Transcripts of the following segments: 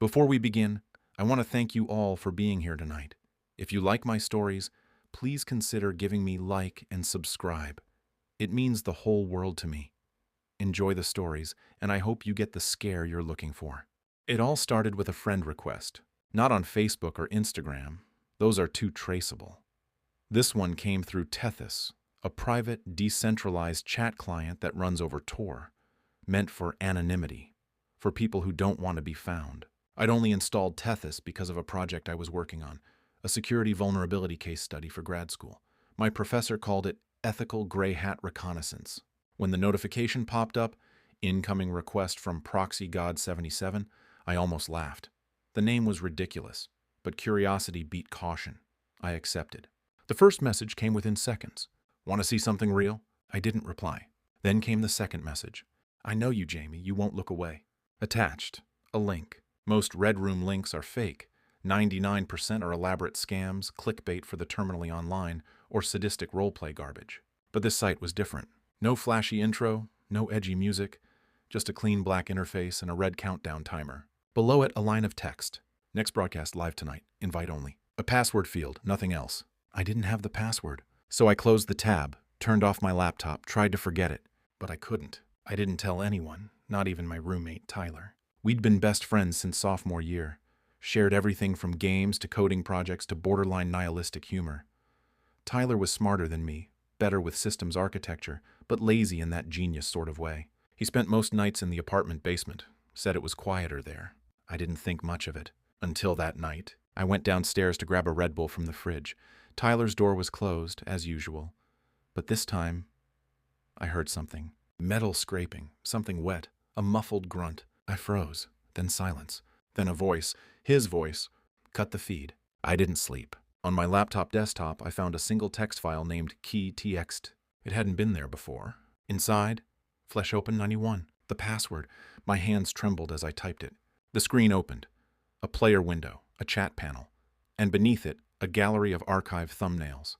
Before we begin, I want to thank you all for being here tonight. If you like my stories, please consider giving me like and subscribe. It means the whole world to me. Enjoy the stories, and I hope you get the scare you're looking for. It all started with a friend request, not on Facebook or Instagram. Those are too traceable. This one came through Tethys, a private, decentralized chat client that runs over Tor, meant for anonymity, for people who don't want to be found. I'd only installed Tethys because of a project I was working on, a security vulnerability case study for grad school. My professor called it ethical gray hat reconnaissance. When the notification popped up, incoming request from Proxy God 77, I almost laughed. The name was ridiculous, but curiosity beat caution. I accepted. The first message came within seconds. Want to see something real? I didn't reply. Then came the second message. I know you, Jamie. You won't look away. Attached, a link. Most Red Room links are fake. 99% are elaborate scams, clickbait for the terminally online, or sadistic roleplay garbage. But this site was different. No flashy intro, no edgy music, just a clean black interface and a red countdown timer. Below it, a line of text. Next broadcast live tonight. Invite only. A password field, nothing else. I didn't have the password. So I closed the tab, turned off my laptop, tried to forget it. But I couldn't. I didn't tell anyone, not even my roommate, Tyler. We'd been best friends since sophomore year. Shared everything from games to coding projects to borderline nihilistic humor. Tyler was smarter than me, better with systems architecture, but lazy in that genius sort of way. He spent most nights in the apartment basement, said it was quieter there. I didn't think much of it. Until that night. I went downstairs to grab a Red Bull from the fridge. Tyler's door was closed, as usual. But this time, I heard something. Metal scraping, something wet, a muffled grunt. I froze, then silence, then a voice, his voice, cut the feed. I didn't sleep. On my laptop desktop, I found a single text file named key.txt. It hadn't been there before. Inside, Flesh Open 91. The password. My hands trembled as I typed it. The screen opened. A player window, a chat panel, and beneath it, a gallery of archive thumbnails.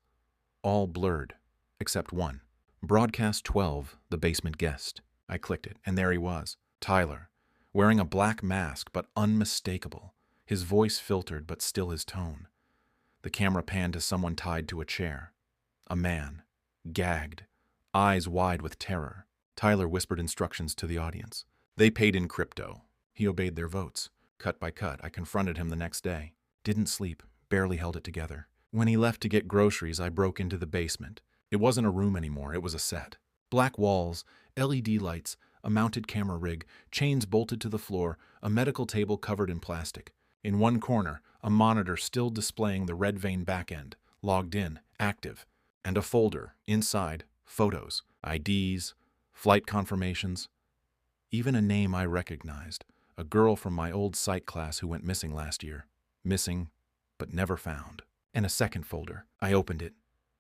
All blurred, except one. Broadcast 12, The Basement Guest. I clicked it, and there he was. Tyler, wearing a black mask, but unmistakable. His voice filtered, but still his tone. The camera panned to someone tied to a chair. A man, gagged, eyes wide with terror. Tyler whispered instructions to the audience. They paid in crypto. He obeyed their votes. Cut by cut, I confronted him the next day. Didn't sleep, barely held it together. When he left to get groceries, I broke into the basement. It wasn't a room anymore, it was a set. Black walls, LED lights, a mounted camera rig, chains bolted to the floor, a medical table covered in plastic. In one corner, a monitor still displaying the Red Vein backend, logged in, active, and a folder, inside, photos, IDs, flight confirmations, even a name I recognized, a girl from my old psych class who went missing last year. Missing, but never found. And a second folder. I opened it.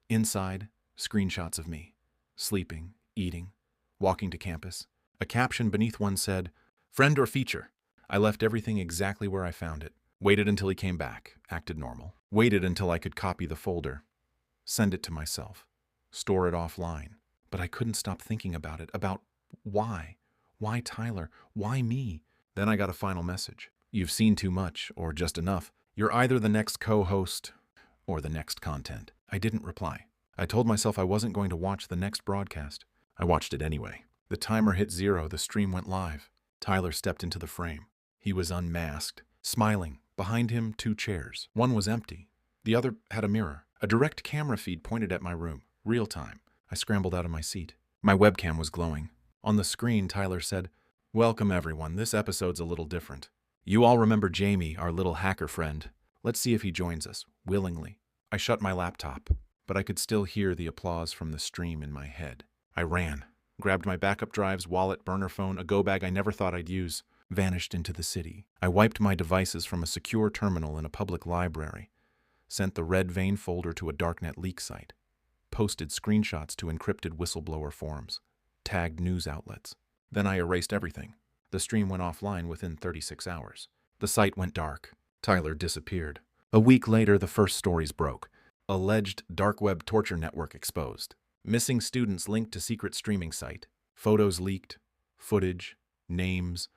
Inside, screenshots of me, sleeping, eating, walking to campus. A caption beneath one said, "Friend or feature." I left everything exactly where I found it. Waited until he came back, acted normal. Waited until I could copy the folder, send it to myself, store it offline. But I couldn't stop thinking about it, about why. Why Tyler? Why me? Then I got a final message. You've seen too much, or just enough. You're either the next co-host or the next content. I didn't reply. I told myself I wasn't going to watch the next broadcast. I watched it anyway. The timer hit 0, the stream went live. Tyler stepped into the frame. He was unmasked, smiling. Behind him, 2 chairs. One was empty. The other had a mirror. A direct camera feed pointed at my room. Real time. I scrambled out of my seat. My webcam was glowing. On the screen, Tyler said, "Welcome everyone, this episode's a little different. You all remember Jamie, our little hacker friend. Let's see if he joins us, willingly." I shut my laptop, but I could still hear the applause from the stream in my head. I ran, grabbed my backup drives, wallet, burner phone, a go bag I never thought I'd use, vanished into the city. I wiped my devices from a secure terminal in a public library, sent the Red Vein folder to a darknet leak site, posted screenshots to encrypted whistleblower forums, tagged news outlets. Then I erased everything. The stream went offline within 36 hours. The site went dark. Tyler disappeared. A week later, the first stories broke. Alleged dark web torture network exposed. Missing students linked to secret streaming site. Photos leaked. Footage. Names.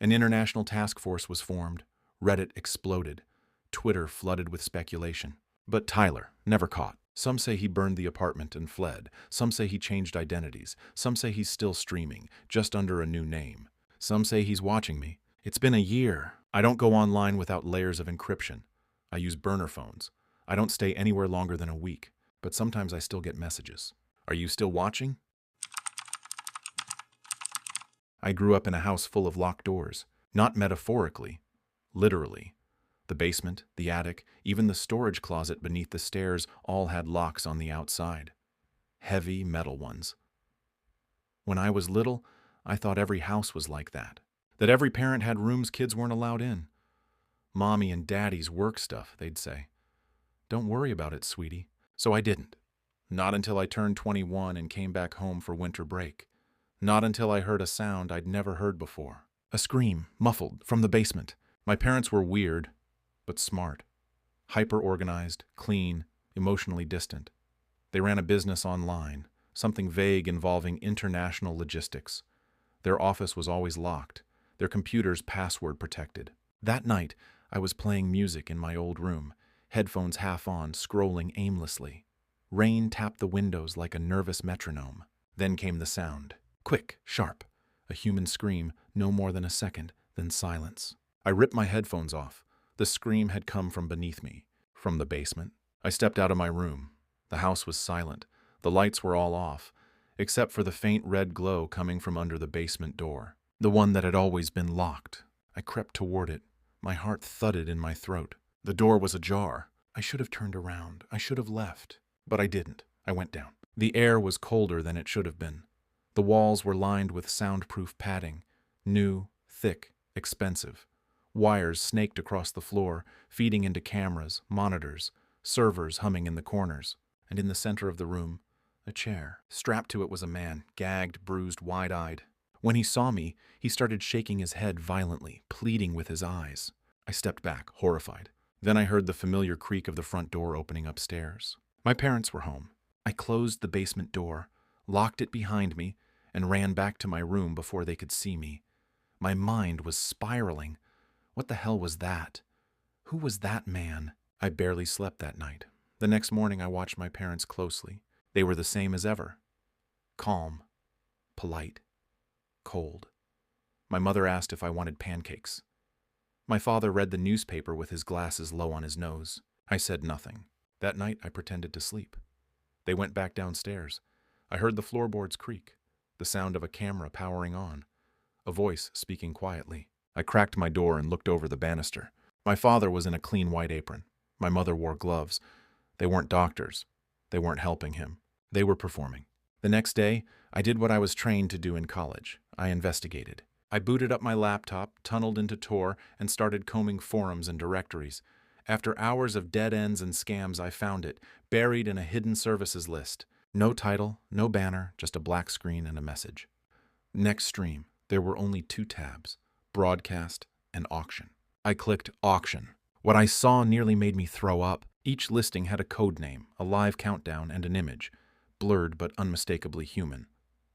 An international task force was formed. Reddit exploded. Twitter flooded with speculation. But Tyler, never caught. Some say he burned the apartment and fled. Some say he changed identities. Some say he's still streaming, just under a new name. Some say he's watching me. It's been a year. I don't go online without layers of encryption. I use burner phones. I don't stay anywhere longer than a week, but sometimes I still get messages. Are you still watching? I grew up in a house full of locked doors. Not metaphorically, literally. The basement, the attic, even the storage closet beneath the stairs all had locks on the outside. Heavy metal ones. When I was little, I thought every house was like that. That every parent had rooms kids weren't allowed in. Mommy and Daddy's work stuff, they'd say. Don't worry about it, sweetie. So I didn't. Not until I turned 21 and came back home for winter break. Not until I heard a sound I'd never heard before. A scream, muffled, from the basement. My parents were weird, but smart. Hyper-organized, clean, emotionally distant. They ran a business online, something vague involving international logistics. Their office was always locked, their computers password protected. That night, I was playing music in my old room, headphones half on, scrolling aimlessly. Rain tapped the windows like a nervous metronome. Then came the sound. Quick, sharp. A human scream, no more than a second, then silence. I ripped my headphones off. The scream had come from beneath me, from the basement. I stepped out of my room. The house was silent. The lights were all off, except for the faint red glow coming from under the basement door, the one that had always been locked. I crept toward it. My heart thudded in my throat. The door was ajar. I should have turned around. I should have left. But I didn't. I went down. The air was colder than it should have been. The walls were lined with soundproof padding, new, thick, expensive. Wires snaked across the floor, feeding into cameras, monitors, servers humming in the corners. And in the center of the room, a chair. Strapped to it was a man, gagged, bruised, wide-eyed. When he saw me, he started shaking his head violently, pleading with his eyes. I stepped back, horrified. Then I heard the familiar creak of the front door opening upstairs. My parents were home. I closed the basement door, locked it behind me, and ran back to my room before they could see me. My mind was spiraling. What the hell was that? Who was that man? I barely slept that night. The next morning I watched my parents closely. They were the same as ever. Calm, polite, cold. My mother asked if I wanted pancakes. My father read the newspaper with his glasses low on his nose. I said nothing. That night I pretended to sleep. They went back downstairs. I heard the floorboards creak, the sound of a camera powering on, a voice speaking quietly. I cracked my door and looked over the banister. My father was in a clean white apron. My mother wore gloves. They weren't doctors. They weren't helping him. They were performing. The next day, I did what I was trained to do in college. I investigated. I booted up my laptop, tunneled into Tor, and started combing forums and directories. After hours of dead ends and scams, I found it, buried in a hidden services list. No title, no banner, just a black screen and a message. Next stream, there were only 2 tabs, broadcast and auction. I clicked auction. What I saw nearly made me throw up. Each listing had a code name, a live countdown, and an image, blurred but unmistakably human.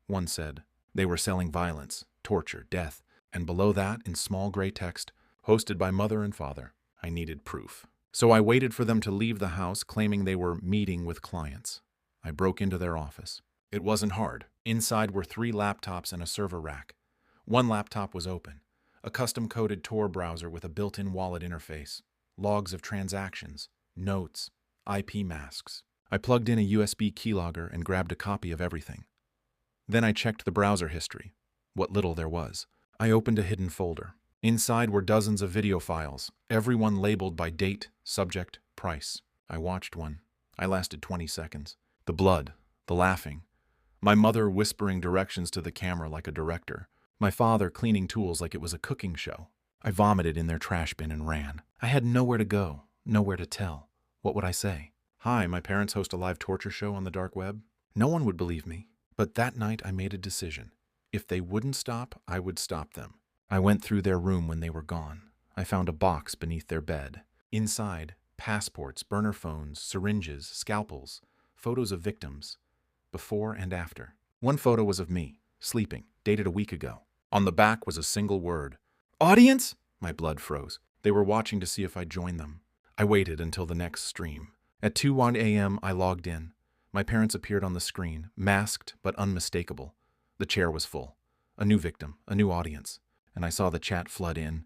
One said, they were selling violence, torture, death, and below that, in small gray text, hosted by mother and father. I needed proof. So I waited for them to leave the house, claiming they were meeting with clients. I broke into their office. It wasn't hard. Inside were 3 laptops and a server rack. One laptop was open, a custom-coded Tor browser with a built-in wallet interface, logs of transactions, notes, IP masks. I plugged in a USB keylogger and grabbed a copy of everything. Then I checked the browser history, what little there was. I opened a hidden folder. Inside were dozens of video files, every one labeled by date, subject, price. I watched one. I lasted 20 seconds. The blood, the laughing. My mother whispering directions to the camera like a director. My father cleaning tools like it was a cooking show. I vomited in their trash bin and ran. I had nowhere to go, nowhere to tell. What would I say? Hi, my parents host a live torture show on the dark web. No one would believe me. But that night I made a decision. If they wouldn't stop, I would stop them. I went through their room when they were gone. I found a box beneath their bed. Inside, passports, burner phones, syringes, scalpels, photos of victims, before and after. One photo was of me, sleeping, dated a week ago. On the back was a single word, Audience? My blood froze. They were watching to see if I'd join them. I waited until the next stream. At 2:01 a.m., I logged in. My parents appeared on the screen, masked but unmistakable. The chair was full. A new victim, a new audience. And I saw the chat flood in.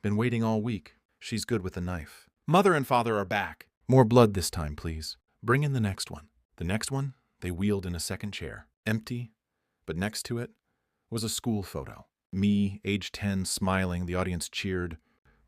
Been waiting all week. She's good with a knife. Mother and father are back. More blood this time, please. Bring in the next one. The next one, they wheeled in a second chair. Empty, but next to it was a school photo. Me, age 10, smiling, the audience cheered.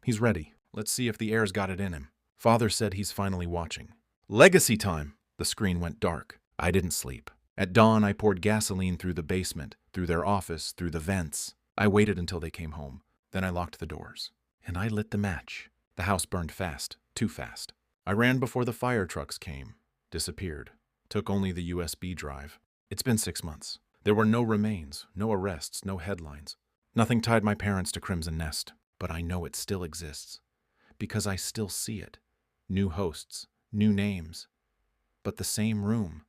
He's ready. Let's see if the air's got it in him. Father said he's finally watching. Legacy time! The screen went dark. I didn't sleep. At dawn, I poured gasoline through the basement, through their office, through the vents. I waited until they came home. Then I locked the doors. And I lit the match. The house burned fast, too fast. I ran before the fire trucks came. Disappeared. Took only the USB drive. It's been 6 months. There were no remains, no arrests, no headlines. Nothing tied my parents to Crimson Nest. But I know it still exists. Because I still see it. New hosts, new names. But the same room.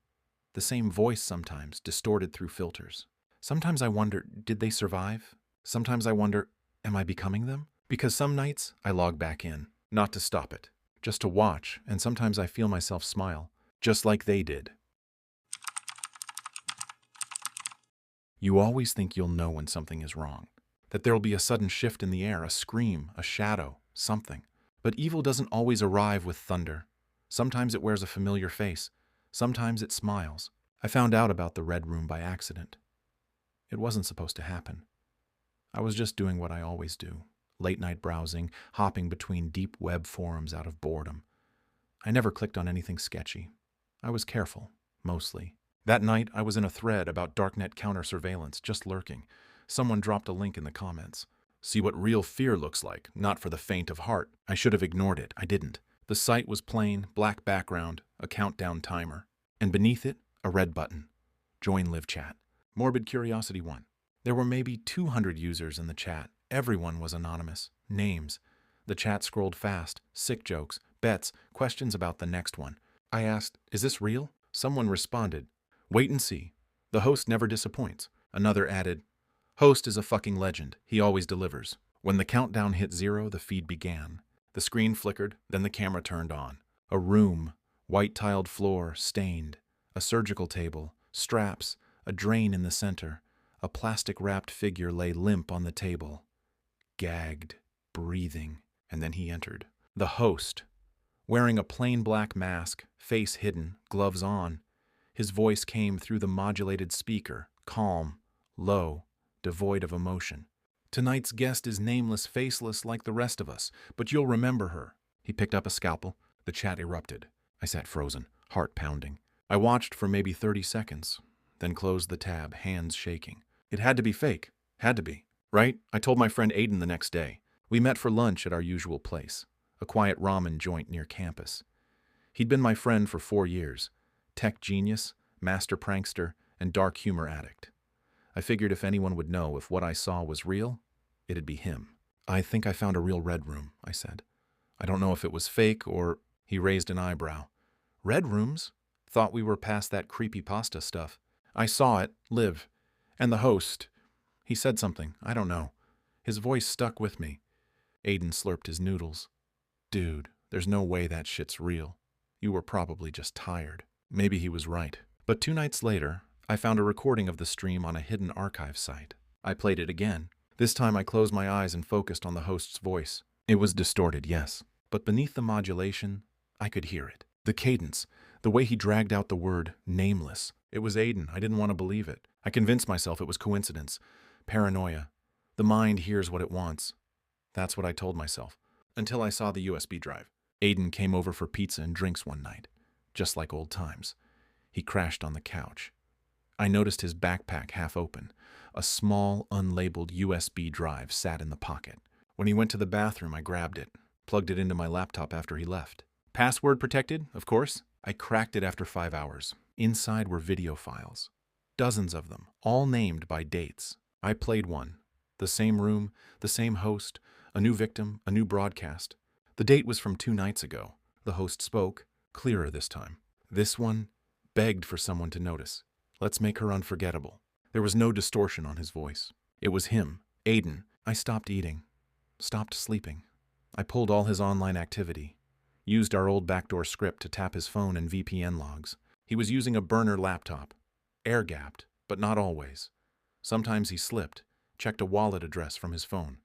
The same voice sometimes, distorted through filters. Sometimes I wonder, did they survive? Sometimes I wonder, am I becoming them? Because some nights I log back in, not to stop it, just to watch, and sometimes I feel myself smile, just like they did. You always think you'll know when something is wrong, that there'll be a sudden shift in the air, a scream, a shadow, something. But evil doesn't always arrive with thunder. Sometimes it wears a familiar face. Sometimes it smiles. I found out about the Red Room by accident. It wasn't supposed to happen. I was just doing what I always do. Late-night browsing, hopping between deep web forums out of boredom. I never clicked on anything sketchy. I was careful, mostly. That night, I was in a thread about darknet counter-surveillance, just lurking. Someone dropped a link in the comments. See what real fear looks like, not for the faint of heart. I should have ignored it. I didn't. The site was plain, black background, a countdown timer. And beneath it, a red button. Join Live Chat. Morbid Curiosity 1. There were maybe 200 users in the chat. Everyone was anonymous. Names. The chat scrolled fast. Sick jokes, bets, questions about the next one. I asked, is this real? Someone responded, wait and see. The host never disappoints. Another added, host is a fucking legend. He always delivers. When the countdown hit 0, the feed began. The screen flickered, then the camera turned on. A room, white-tiled floor, stained. A surgical table, straps, a drain in the center. A plastic-wrapped figure lay limp on the table. Gagged, breathing, and then he entered. The host, wearing a plain black mask, face hidden, gloves on. His voice came through the modulated speaker, calm, low, devoid of emotion. Tonight's guest is nameless, faceless like the rest of us, but you'll remember her. He picked up a scalpel. The chat erupted. I sat frozen, heart pounding. I watched for maybe 30 seconds, then closed the tab, hands shaking. It had to be fake. Had to be. Right? I told my friend Aiden the next day. We met for lunch at our usual place, a quiet ramen joint near campus. He'd been my friend for 4 years. Tech genius, master prankster, and dark humor addict. I figured if anyone would know if what I saw was real, it'd be him. I think I found a real Red Room, I said. I don't know if it was fake or... He raised an eyebrow. Red Rooms? Thought we were past that creepypasta stuff. I saw it, live. And the host. He said something, I don't know. His voice stuck with me. Aiden slurped his noodles. Dude, there's no way that shit's real. You were probably just tired. Maybe he was right. But 2 nights later, I found a recording of the stream on a hidden archive site. I played it again. This time I closed my eyes and focused on the host's voice. It was distorted, yes. But beneath the modulation, I could hear it. The cadence, the way he dragged out the word nameless. It was Aiden. I didn't want to believe it. I convinced myself it was coincidence. Paranoia. The mind hears what it wants. That's what I told myself. Until I saw the USB drive. Aiden came over for pizza and drinks one night. Just like old times. He crashed on the couch. I noticed his backpack half open. A small, unlabeled USB drive sat in the pocket. When he went to the bathroom, I grabbed it, plugged it into my laptop after he left. Password protected, of course. I cracked it after 5 hours. Inside were video files. Dozens of them, all named by dates. I played one. The same room, the same host, a new victim, a new broadcast. The date was from 2 nights ago. The host spoke, clearer this time. This one begged for someone to notice. Let's make her unforgettable. There was no distortion on his voice. It was him, Aiden. I stopped eating. stopped sleeping. I pulled all his online activity, used our old backdoor script to tap his phone and VPN logs. He was using a burner laptop, air-gapped, but not always. Sometimes he slipped, checked a wallet address from his phone.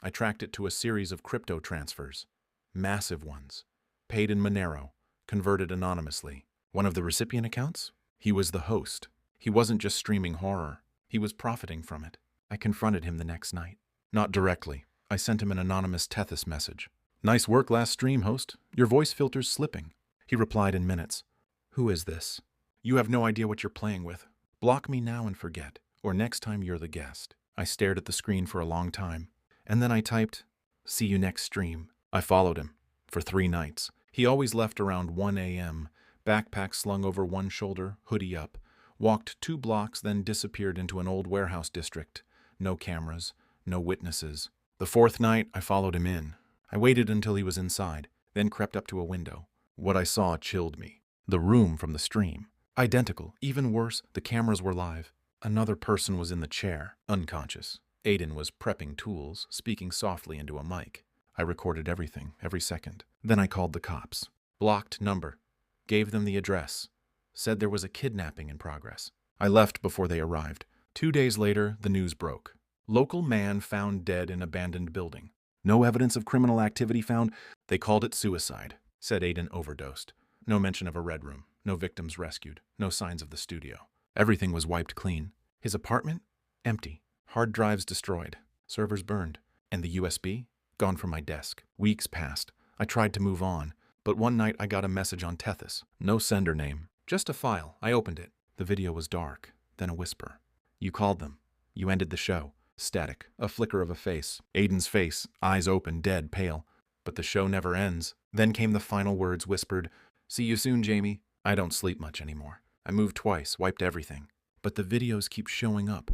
I tracked it to a series of crypto transfers, massive ones, paid in Monero, converted anonymously. One of the recipient accounts? He was the host. He wasn't just streaming horror. He was profiting from it. I confronted him the next night. Not directly. I sent him an anonymous Tethys message. "Nice work last stream, host. Your voice filter's slipping." He replied in minutes. "Who is this? You have no idea what you're playing with. Block me now and forget, or next time you're the guest." I stared at the screen for a long time, and then I typed, "See you next stream." I followed him for 3 nights. He always left around 1 a.m., backpack slung over one shoulder, hoodie up, walked 2 blocks, then disappeared into an old warehouse district. No cameras, no witnesses. The 4th night, I followed him in. I waited until he was inside, then crept up to a window. What I saw chilled me. The room from the stream. Identical, even worse, the cameras were live. Another person was in the chair, unconscious. Aiden was prepping tools, speaking softly into a mic. I recorded everything, every second. Then I called the cops. Blocked number. Gave them the address. Said there was a kidnapping in progress. I left before they arrived. 2 days later, the news broke. Local man found dead in abandoned building. No evidence of criminal activity found. They called it suicide. Said Aiden overdosed. No mention of a red room. No victims rescued. No signs of the studio. Everything was wiped clean. His apartment? Empty. Hard drives destroyed. Servers burned. And the USB? Gone from my desk. Weeks passed. I tried to move on. But one night I got a message on Tethys. No sender name. Just a file. I opened it. The video was dark. Then a whisper. "You called them. You ended the show." Static. A flicker of a face. Aiden's face. Eyes open, dead, pale. "But the show never ends." Then came the final words whispered. "See you soon, Jamie." I don't sleep much anymore. I moved twice, wiped everything. But the videos keep showing up.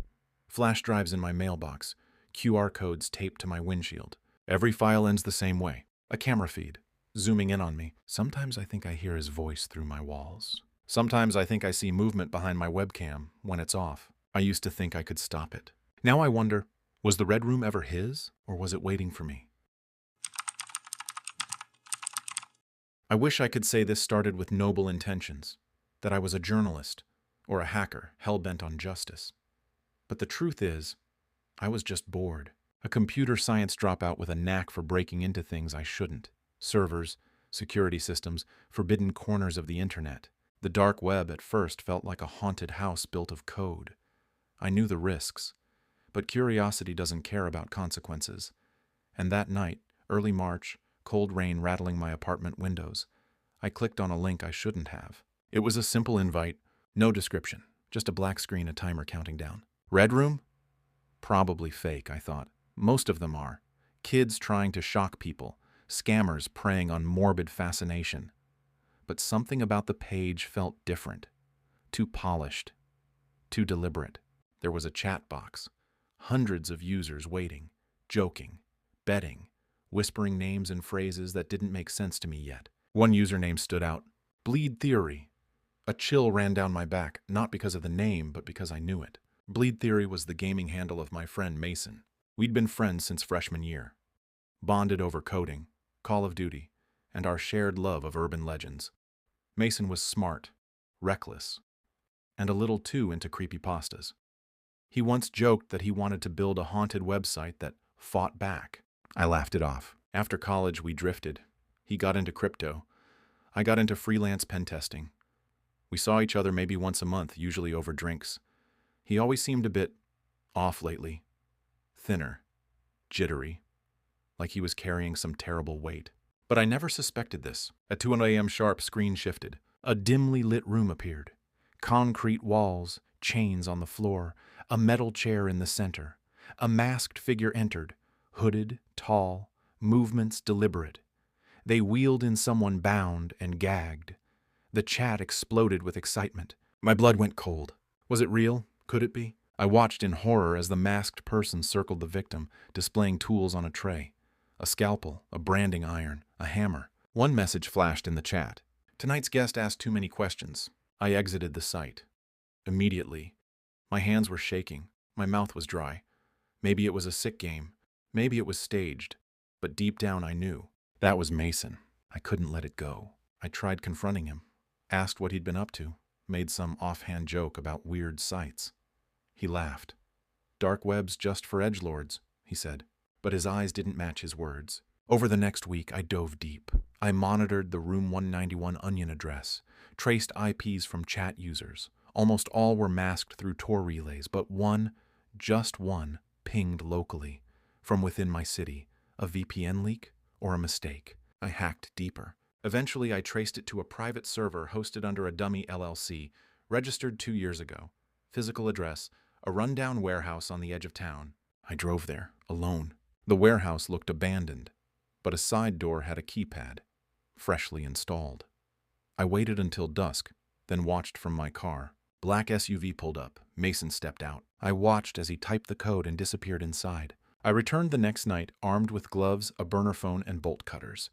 Flash drives in my mailbox. QR codes taped to my windshield. Every file ends the same way. A camera feed. Zooming in on me. Sometimes I think I hear his voice through my walls. Sometimes I think I see movement behind my webcam when it's off. I used to think I could stop it. Now I wonder, was the red room ever his, or was it waiting for me? I wish I could say this started with noble intentions, that I was a journalist or a hacker hell-bent on justice. But the truth is, I was just bored. A computer science dropout with a knack for breaking into things I shouldn't. Servers, security systems, forbidden corners of the internet. The dark web at first felt like a haunted house built of code. I knew the risks, but curiosity doesn't care about consequences. And that night, early March, cold rain rattling my apartment windows, I clicked on a link I shouldn't have. It was a simple invite, no description, just a black screen, a timer counting down. Red room? Probably fake, I thought. Most of them are. Kids trying to shock people, scammers preying on morbid fascination. But something about the page felt different, too polished, too deliberate. There was a chat box, hundreds of users waiting, joking, betting, whispering names and phrases that didn't make sense to me yet. One username stood out, Bleed Theory. A chill ran down my back, not because of the name, but because I knew it. Bleed Theory was the gaming handle of my friend Mason. We'd been friends since freshman year, bonded over coding, Call of Duty, and our shared love of urban legends. Mason was smart, reckless, and a little too into creepypastas. He once joked that he wanted to build a haunted website that fought back. I laughed it off. After college, we drifted. He got into crypto. I got into freelance pen testing. We saw each other maybe once a month, usually over drinks. He always seemed a bit off lately. Thinner, jittery, like he was carrying some terrible weight. But I never suspected this. At 2 a.m. sharp, screen shifted. A dimly lit room appeared. Concrete walls, chains on the floor, a metal chair in the center. A masked figure entered, hooded, tall, movements deliberate. They wheeled in someone bound and gagged. The chat exploded with excitement. My blood went cold. Was it real? Could it be? I watched in horror as the masked person circled the victim, displaying tools on a tray. A scalpel, a branding iron, a hammer. One message flashed in the chat. Tonight's guest asked too many questions. I exited the site. Immediately. My hands were shaking. My mouth was dry. Maybe it was a sick game. Maybe it was staged, but deep down I knew. That was Mason. I couldn't let it go. I tried confronting him, asked what he'd been up to, made some offhand joke about weird sights. He laughed. "Dark web's just for edgelords," he said, but his eyes didn't match his words. Over the next week, I dove deep. I monitored the Room 191 Onion address, traced IPs from chat users. Almost all were masked through Tor relays, but one, just one, pinged locally, from within my city. A VPN leak or a mistake? I hacked deeper. Eventually, I traced it to a private server hosted under a dummy LLC, registered 2 years ago. Physical address, a rundown warehouse on the edge of town. I drove there, alone. The warehouse looked abandoned, but a side door had a keypad, freshly installed. I waited until dusk, then watched from my car. Black SUV pulled up. Mason stepped out. I watched as he typed the code and disappeared inside. I returned the next night, armed with gloves, a burner phone, and bolt cutters.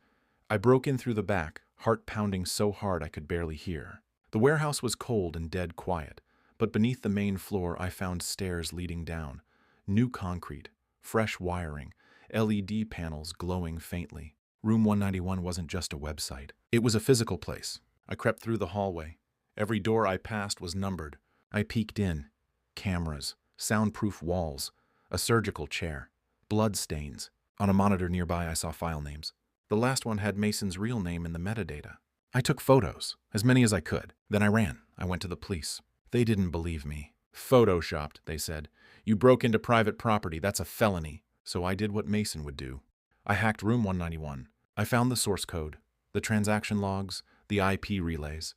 I broke in through the back, heart pounding so hard I could barely hear. The warehouse was cold and dead quiet, but beneath the main floor I found stairs leading down. New concrete, fresh wiring, LED panels glowing faintly. Room 191 wasn't just a website. It was a physical place. I crept through the hallway. Every door I passed was numbered. I peeked in. Cameras, soundproof walls, a surgical chair, blood stains. On a monitor nearby I saw file names. The last one had Mason's real name in the metadata. I took photos, as many as I could. Then I ran. I went to the police. They didn't believe me. "Photoshopped," they said. "You broke into private property. That's a felony." So I did what Mason would do. I hacked Room 191. I found the source code, the transaction logs, the IP relays,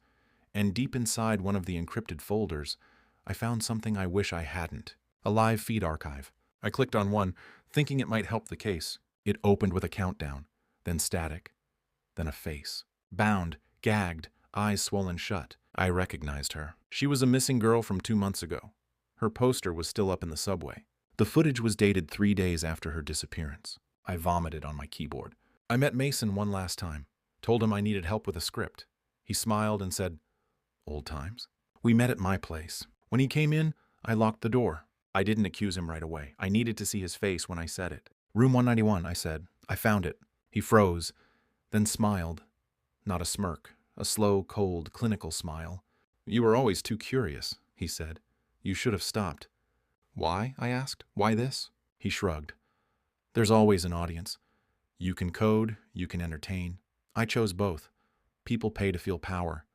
and deep inside one of the encrypted folders, I found something I wish I hadn't. A live feed archive. I clicked on one, thinking it might help the case. It opened with a countdown, then static, then a face. Bound, gagged, eyes swollen shut. I recognized her. She was a missing girl from 2 months ago. Her poster was still up in the subway. The footage was dated 3 days after her disappearance. I vomited on my keyboard. I met Mason one last time, told him I needed help with a script. He smiled and said, "Old times?" We met at my place. When he came in, I locked the door. I didn't accuse him right away. I needed to see his face when I said it. "Room 191, I said. "I found it." He froze, then smiled. Not a smirk, a slow, cold, clinical smile. "You were always too curious," he said. "You should have stopped." "Why?" I asked. "Why this?" He shrugged. "There's always an audience. You can code, you can entertain. I chose both. People pay to feel power.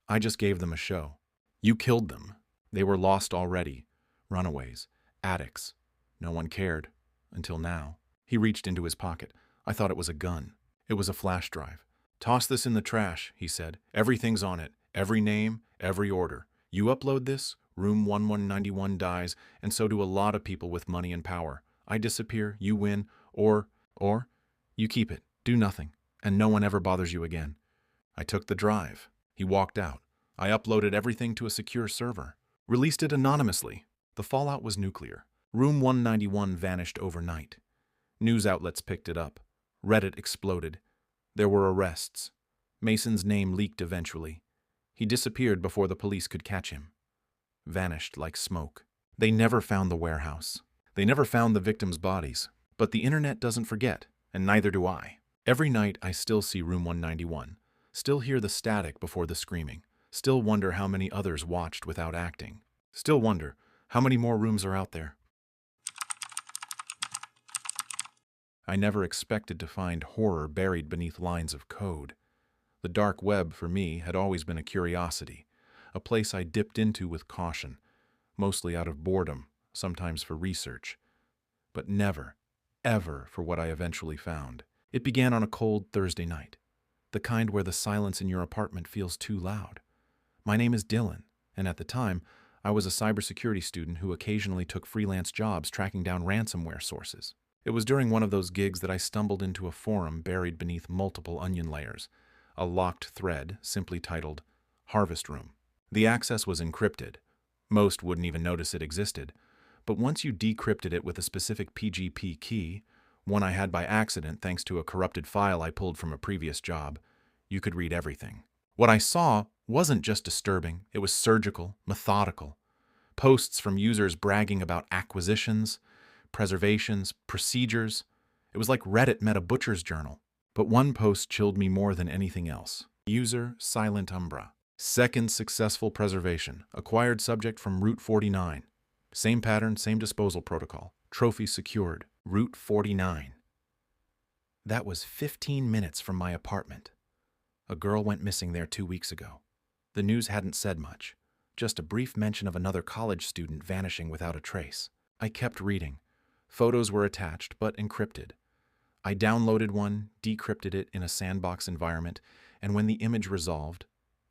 I just gave them a show. You killed them. They were lost already. Runaways. Addicts. No one cared. Until now." He reached into his pocket. I thought it was a gun. It was a flash drive. "Toss this in the trash," he said. "Everything's on it. Every name, every order. You upload this, Room 1191 dies, and so do a lot of people with money and power. I disappear, you win, or you keep it, do nothing, and no one ever bothers you again." I took the drive. He walked out. I uploaded everything to a secure server. Released it anonymously. The fallout was nuclear. Room 191 vanished overnight. News outlets picked it up. Reddit exploded. There were arrests. Mason's name leaked eventually. He disappeared before the police could catch him. Vanished like smoke. They never found the warehouse. They never found the victims' bodies. But the internet doesn't forget, and neither do I. Every night I still see Room 191. Still hear the static before the screaming. Still wonder how many others watched without acting. Still wonder how many more rooms are out there. I never expected to find horror buried beneath lines of code. The dark web, for me, had always been a curiosity, a place I dipped into with caution, mostly out of boredom, sometimes for research, but never, ever for what I eventually found. It began on a cold Thursday night, the kind where the silence in your apartment feels too loud. My name is Dylan, and at the time, I was a cybersecurity student who occasionally took freelance jobs tracking down ransomware sources. It was during one of those gigs that I stumbled into a forum buried beneath multiple onion layers, a locked thread simply titled Harvest Room. The access was encrypted. Most wouldn't even notice it existed, but once you decrypted it with a specific PGP key, one I had by accident thanks to a corrupted file I pulled from a previous job, you could read everything. What I saw wasn't just disturbing, it was surgical, methodical. Posts from users bragging about acquisitions, preservations, procedures. It was like Reddit met a butcher's journal. But one post chilled me more than anything else. User Silent Umbra. Second successful preservation. Acquired subject from Route 49. Same pattern, same disposal protocol. Trophy secured. Route 49. That was 15 minutes from my apartment. A girl went missing there 2 weeks ago. The news hadn't said much. Just a brief mention of another college student vanishing without a trace. I kept reading. Photos were attached, but encrypted. I downloaded one, decrypted it in a sandbox environment, and when the image resolved,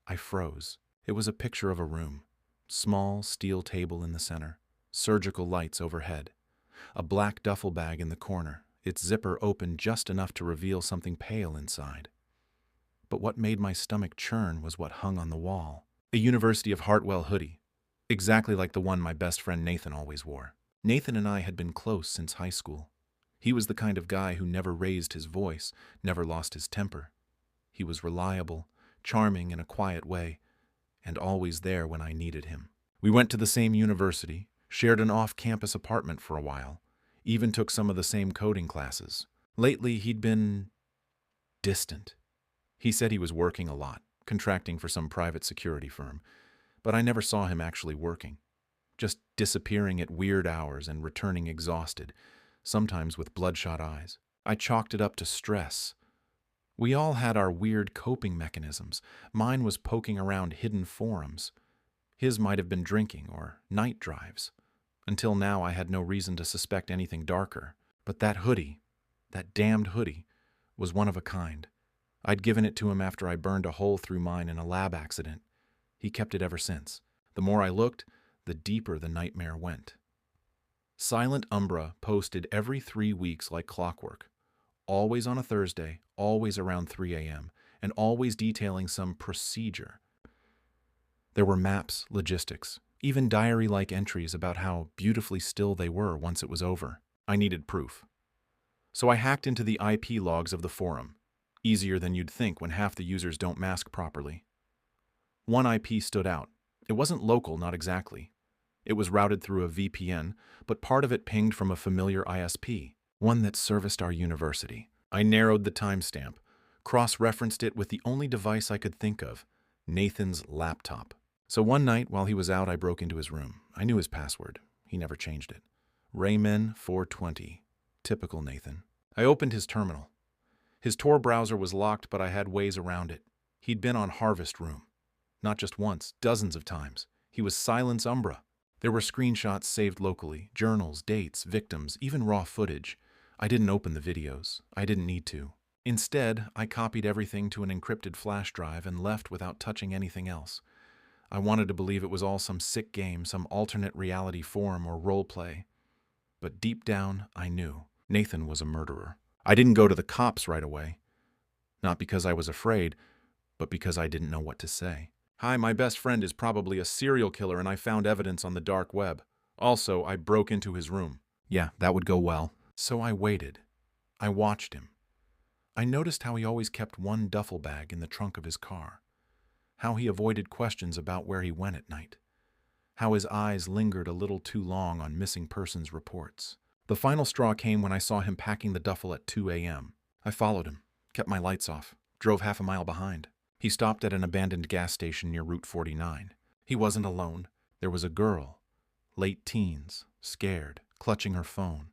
I froze. It was a picture of a room. Small steel table in the center. Surgical lights overhead. A black duffel bag in the corner, its zipper open just enough to reveal something pale inside. But what made my stomach churn was what hung on the wall. A University of Hartwell hoodie, exactly like the one my best friend Nathan always wore. Nathan and I had been close since high school. He was the kind of guy who never raised his voice, never lost his temper. He was reliable, charming in a quiet way, and always there when I needed him. We went to the same university, shared an off-campus apartment for a while, even took some of the same coding classes. Lately, he'd been distant. He said he was working a lot, contracting for some private security firm, but I never saw him actually working. Just disappearing at weird hours and returning exhausted, sometimes with bloodshot eyes. I chalked it up to stress. We all had our weird coping mechanisms. Mine was poking around hidden forums. His might have been drinking or night drives. Until now, I had no reason to suspect anything darker. But that hoodie, that damned hoodie, was one of a kind. I'd given it to him after I burned a hole through mine in a lab accident. He kept it ever since. The more I looked, the deeper the nightmare went. Silent Umbra posted every 3 weeks like clockwork. Always on a Thursday, always around 3 a.m., and always detailing some procedure. There were maps, logistics, even diary-like entries about how beautifully still they were once it was over. I needed proof. So I hacked into the IP logs of the forum. Easier than you'd think when half the users don't mask properly. One IP stood out. It wasn't local, not exactly. It was routed through a VPN, but part of it pinged from a familiar ISP, one that serviced our university. I narrowed the timestamp, cross-referenced it with the only device I could think of, Nathan's laptop. So one night, while he was out, I broke into his room. I knew his password. He never changed it. Rayman420. Typical Nathan. I opened his terminal. His Tor browser was locked, but I had ways around it. He'd been on Harvest Room. Not just once, dozens of times. He was Silent Umbra. There were screenshots saved locally, journals, dates, victims, even raw footage. I didn't open the videos. I didn't need to. Instead, I copied everything to an encrypted flash drive and left without touching anything else. I wanted to believe it was all some sick game, some alternate reality forum or role play. But deep down, I knew Nathan was a murderer. I didn't go to the cops right away. Not because I was afraid, but because I didn't know what to say. Hi, my best friend is probably a serial killer and I found evidence on the dark web. Also, I broke into his room. Yeah, that would go well. So I waited. I watched him. I noticed how he always kept one duffel bag in the trunk of his car. How he avoided questions about where he went at night. How his eyes lingered a little too long on missing persons reports. The final straw came when I saw him packing the duffel at 2 a.m. I followed him, kept my lights off, drove half a mile behind. He stopped at an abandoned gas station near Route 49. He wasn't alone. There was a girl, late teens, scared, clutching her phone.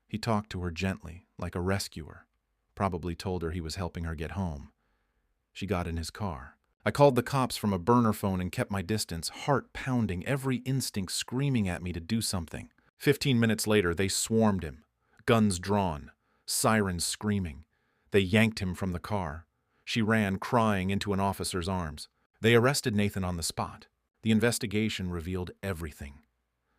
He talked to her gently, like a rescuer. Probably told her he was helping her get home. She got in his car. I called the cops from a burner phone and kept my distance, heart pounding, every instinct screaming at me to do something. 15 minutes later, they swarmed him, guns drawn, sirens screaming. They yanked him from the car. She ran, crying, into an officer's arms. They arrested Nathan on the spot. The investigation revealed everything.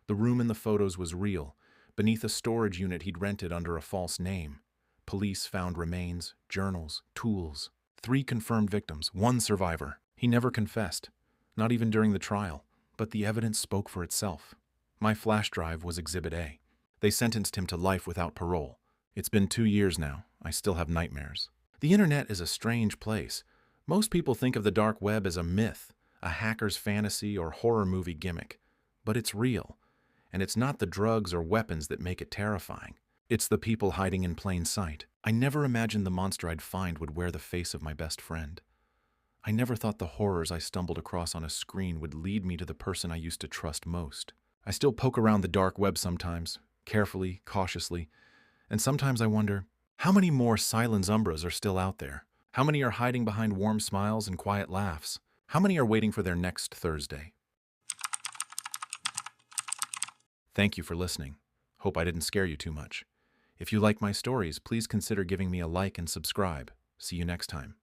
The room in the photos was real, beneath a storage unit he'd rented under a false name. Police found remains, journals, tools. 3 confirmed victims, 1 survivor. He never confessed, not even during the trial, but the evidence spoke for itself. My flash drive was Exhibit A. They sentenced him to life without parole. It's been 2 years now. I still have nightmares. The internet is a strange place. Most people think of the dark web as a myth, a hacker's fantasy or horror movie gimmick. But it's real, and it's not the drugs or weapons that make it terrifying. It's the people hiding in plain sight. I never imagined the monster I'd find would wear the face of my best friend. I never thought the horrors I stumbled across on a screen would lead me to the person I used to trust most. I still poke around the dark web sometimes, carefully, cautiously, and sometimes I wonder, how many more silent Umbras are still out there? How many are hiding behind warm smiles and quiet laughs? How many are waiting for their next Thursday? Thank you for listening. Hope I didn't scare you too much. If you like my stories, please consider giving me a like and subscribe. See you next time.